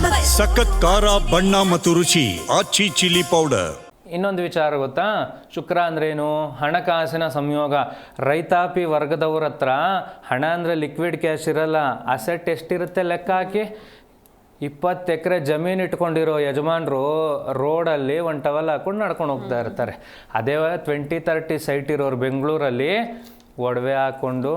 ಸಖತ್ ಖಾರ ಬಣ್ಣ ಮತ್ತು ರುಚಿ ಆಚಿ ಚಿಲ್ಲಿ ಪೌಡರ್. ಇನ್ನೊಂದು ವಿಚಾರ ಗೊತ್ತಾ? ಶುಕ್ರ ಅಂದ್ರೇನು? ಹಣಕಾಸಿನ ಸಂಯೋಗ. ರೈತಾಪಿ ವರ್ಗದವ್ರ ಹತ್ರ ಹಣ ಅಂದರೆ ಲಿಕ್ವಿಡ್ ಕ್ಯಾಶ್ ಇರಲ್ಲ. ಅಸೆಟ್ ಎಷ್ಟಿರುತ್ತೆ ಲೆಕ್ಕ ಹಾಕಿ. 20 ಎಕರೆ ಜಮೀನು ಇಟ್ಕೊಂಡಿರೋ ಯಜಮಾನರು ರೋಡಲ್ಲಿ ಒಂದು ಟವಲ್ ಹಾಕೊಂಡು ನಡ್ಕೊಂಡು ಹೋಗ್ತಾ ಇರ್ತಾರೆ. ಅದೇ 20-30 ಸೈಟ್ ಇರೋರು ಬೆಂಗಳೂರಲ್ಲಿ ಒಡವೆ ಹಾಕ್ಕೊಂಡು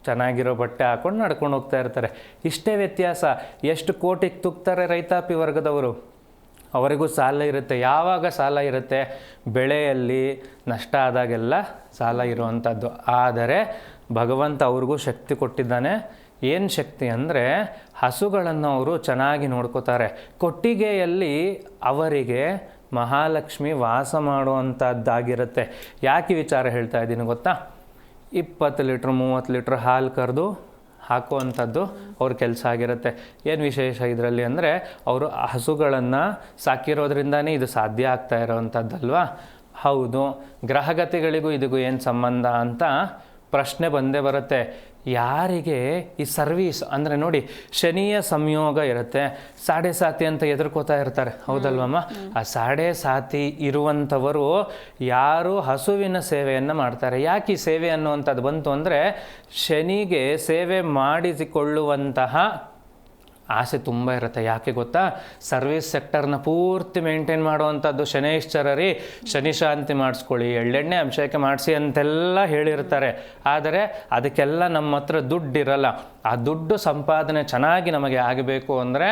ಚೆನ್ನಾಗಿರೋ ಬಟ್ಟೆ ಹಾಕ್ಕೊಂಡು ನಡ್ಕೊಂಡು ಹೋಗ್ತಾ ಇರ್ತಾರೆ. ಇಷ್ಟೇ ವ್ಯತ್ಯಾಸ. ಎಷ್ಟು ಕೋಟಿಗೆ ತುಗ್ತಾರೆ ರೈತಾಪಿ ವರ್ಗದವರು. ಅವರಿಗೂ ಸಾಲ ಇರುತ್ತೆ. ಯಾವಾಗ ಸಾಲ ಇರುತ್ತೆ? ಬೆಳೆಯಲ್ಲಿ ನಷ್ಟ ಆದಾಗೆಲ್ಲ ಸಾಲ ಇರುವಂಥದ್ದು. ಆದರೆ ಭಗವಂತ ಅವ್ರಿಗೂ ಶಕ್ತಿ ಕೊಟ್ಟಿದ್ದಾನೆ. ಏನು ಶಕ್ತಿ ಅಂದರೆ ಹಸುಗಳನ್ನು ಅವರು ಚೆನ್ನಾಗಿ ನೋಡ್ಕೋತಾರೆ. ಕೊಟ್ಟಿಗೆಯಲ್ಲಿ ಅವರಿಗೆ ಮಹಾಲಕ್ಷ್ಮಿ ವಾಸ ಮಾಡುವಂಥದ್ದಾಗಿರುತ್ತೆ. ಯಾಕೆ ವಿಚಾರ ಹೇಳ್ತಾ ಇದ್ದೀನಿ ಗೊತ್ತಾ? 20 ಲೀಟ್ರ್ 30 ಲೀಟ್ರ್ ಹಾಲು ಕರೆದು ಹಾಕುವಂಥದ್ದು ಅವ್ರ ಕೆಲಸ ಆಗಿರುತ್ತೆ. ಏನು ವಿಶೇಷ ಇದರಲ್ಲಿ ಅಂದರೆ ಅವರು ಹಸುಗಳನ್ನು ಸಾಕಿರೋದ್ರಿಂದನೇ ಇದು ಸಾಧ್ಯ ಆಗ್ತಾ ಇರೋವಂಥದ್ದಲ್ವಾ? ಹೌದು. ಗ್ರಹಗತಿಗಳಿಗೂ ಇದಕ್ಕೂ ಏನು ಸಂಬಂಧ ಅಂತ ಪ್ರಶ್ನೆ ಬಂದೇ ಬರುತ್ತೆ. ಯಾರಿಗೆ ಈ ಸರ್ವೀಸ್ ಅಂದರೆ ನೋಡಿ, ಶನಿಯ ಸಂಯೋಗ ಇರುತ್ತೆ. ಸಾಡೆ ಸಾತಿ ಅಂತ ಎದುರ್ಕೋತಾ ಇರ್ತಾರೆ, ಹೌದಲ್ವಮ್ಮ? ಆ ಸಾಡೆ ಸಾತಿ ಇರುವಂಥವರು ಯಾರು ಹಸುವಿನ ಸೇವೆಯನ್ನು ಮಾಡ್ತಾರೆ. ಯಾಕೆ ಈ ಸೇವೆ ಅನ್ನುವಂಥದ್ದು ಬಂತು ಅಂದರೆ, ಶನಿಗೆ ಸೇವೆ ಮಾಡಿಸಿಕೊಳ್ಳುವಂತಹ ಆಸೆ ತುಂಬ ಇರುತ್ತೆ. ಯಾಕೆ ಗೊತ್ತಾ? ಸರ್ವಿಸ್ ಸೆಕ್ಟರ್ನ ಪೂರ್ತಿ ಮೇಂಟೈನ್ ಮಾಡುವಂಥದ್ದು ಶನೈಶ್ಚರ ರೀ. ಶನಿ ಶಾಂತಿ ಮಾಡಿಸ್ಕೊಳ್ಳಿ, ಎಳ್ಳೆಣ್ಣೆ ಅಭಿಷೇಕ ಮಾಡಿಸಿ ಅಂತೆಲ್ಲ ಹೇಳಿರ್ತಾರೆ. ಆದರೆ ಅದಕ್ಕೆಲ್ಲ ನಮ್ಮ ಹತ್ರ ದುಡ್ಡಿರಲ್ಲ. ಆ ದುಡ್ಡು ಸಂಪಾದನೆ ಚೆನ್ನಾಗಿ ನಮಗೆ ಆಗಬೇಕು ಅಂದರೆ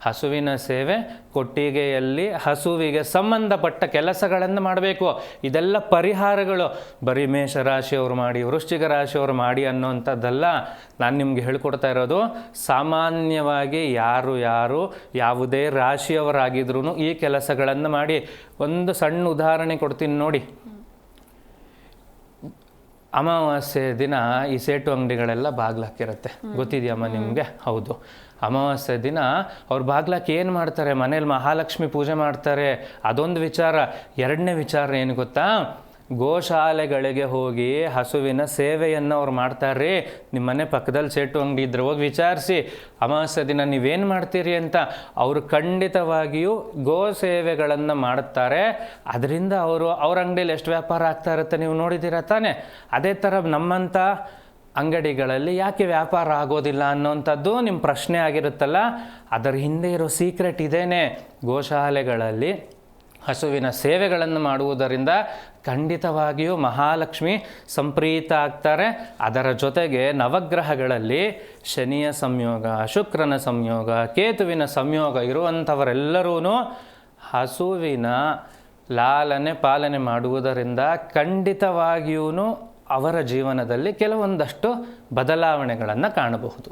ಹಸುವಿನ ಸೇವೆ, ಕೊಟ್ಟಿಗೆಯಲ್ಲಿ ಹಸುವಿಗೆ ಸಂಬಂಧಪಟ್ಟ ಕೆಲಸಗಳನ್ನು ಮಾಡಬೇಕು. ಇದೆಲ್ಲ ಪರಿಹಾರಗಳು ಬರೀ ಮೇಷರಾಶಿಯವರು ಮಾಡಿ, ವೃಶ್ಚಿಕ ರಾಶಿಯವರು ಮಾಡಿ ಅನ್ನೋವಂಥದ್ದಲ್ಲ. ನಾನು ನಿಮಗೆ ಹೇಳ್ಕೊಡ್ತಾ ಇರೋದು ಸಾಮಾನ್ಯವಾಗಿ ಯಾರು ಯಾವುದೇ ರಾಶಿಯವರಾಗಿದ್ರೂ ಈ ಕೆಲಸಗಳನ್ನು ಮಾಡಿ. ಒಂದು ಸಣ್ಣ ಉದಾಹರಣೆ ಕೊಡ್ತೀನಿ ನೋಡಿ. ಅಮಾವಾಸ್ಯೆ ದಿನ ಈ ಸೇಟು ಅಂಗಡಿಗಳೆಲ್ಲ ಬಾಗ್ಲಾಕಿರುತ್ತೆ, ಗೊತ್ತಿದೆಯಮ್ಮ ನಿಮಗೆ? ಹೌದು. ಅಮಾವಾಸ್ಯೆ ದಿನ ಅವ್ರು ಬಾಗ್ಲಾಕಿ ಏನು ಮಾಡ್ತಾರೆ? ಮನೇಲಿ ಮಹಾಲಕ್ಷ್ಮಿ ಪೂಜೆ ಮಾಡ್ತಾರೆ. ಅದೊಂದು ವಿಚಾರ. ಎರಡನೇ ವಿಚಾರ ಏನು ಗೊತ್ತಾ? ಗೋಶಾಲೆಗಳಿಗೆ ಹೋಗಿ ಹಸುವಿನ ಸೇವೆಯನ್ನು ಅವ್ರು ಮಾಡ್ತಾರ್ರಿ. ನಿಮ್ಮ ಮನೆ ಪಕ್ಕದಲ್ಲಿ ಸೇಟು ಅಂಗಡಿ ಇದ್ರೆ ಹೋಗಿ ವಿಚಾರಿಸಿ, ಅಮಾವಾಸ್ಯೆ ದಿನ ನೀವೇನು ಮಾಡ್ತೀರಿ ಅಂತ. ಅವರು ಖಂಡಿತವಾಗಿಯೂ ಗೋ ಸೇವೆಗಳನ್ನು ಮಾಡುತ್ತಾರೆ. ಅದರಿಂದ ಅವ್ರ ಅಂಗಡಿಯಲ್ಲಿ ಎಷ್ಟು ವ್ಯಾಪಾರ ಆಗ್ತಾ ಇರುತ್ತೆ ನೀವು ನೋಡಿದ್ದೀರಾ ತಾನೇ? ಅದೇ ಥರ ನಮ್ಮಂಥ ಅಂಗಡಿಗಳಲ್ಲಿ ಯಾಕೆ ವ್ಯಾಪಾರ ಆಗೋದಿಲ್ಲ ಅನ್ನೋಂಥದ್ದು ನಿಮ್ಮ ಪ್ರಶ್ನೆ ಆಗಿರುತ್ತಲ್ಲ. ಅದರ ಹಿಂದೆ ಇರೋ ಸೀಕ್ರೆಟ್ ಇದೇನೆ. ಗೋಶಾಲೆಗಳಲ್ಲಿ ಹಸುವಿನ ಸೇವೆಗಳನ್ನು ಮಾಡುವುದರಿಂದ ಖಂಡಿತವಾಗಿಯೂ ಮಹಾಲಕ್ಷ್ಮಿ ಸಂಪ್ರೀತ ಆಗ್ತಾರೆ. ಅದರ ಜೊತೆಗೆ ನವಗ್ರಹಗಳಲ್ಲಿ ಶನಿಯ ಸಂಯೋಗ, ಶುಕ್ರನ ಸಂಯೋಗ, ಕೇತುವಿನ ಸಂಯೋಗ ಇರುವಂಥವರೆಲ್ಲರೂ ಹಸುವಿನ ಲಾಲನೆ ಪಾಲನೆ ಮಾಡುವುದರಿಂದ ಖಂಡಿತವಾಗಿಯೂ ಅವರ ಜೀವನದಲ್ಲಿ ಕೆಲವೊಂದಷ್ಟು ಬದಲಾವಣೆಗಳನ್ನು ಕಾಣಬಹುದು.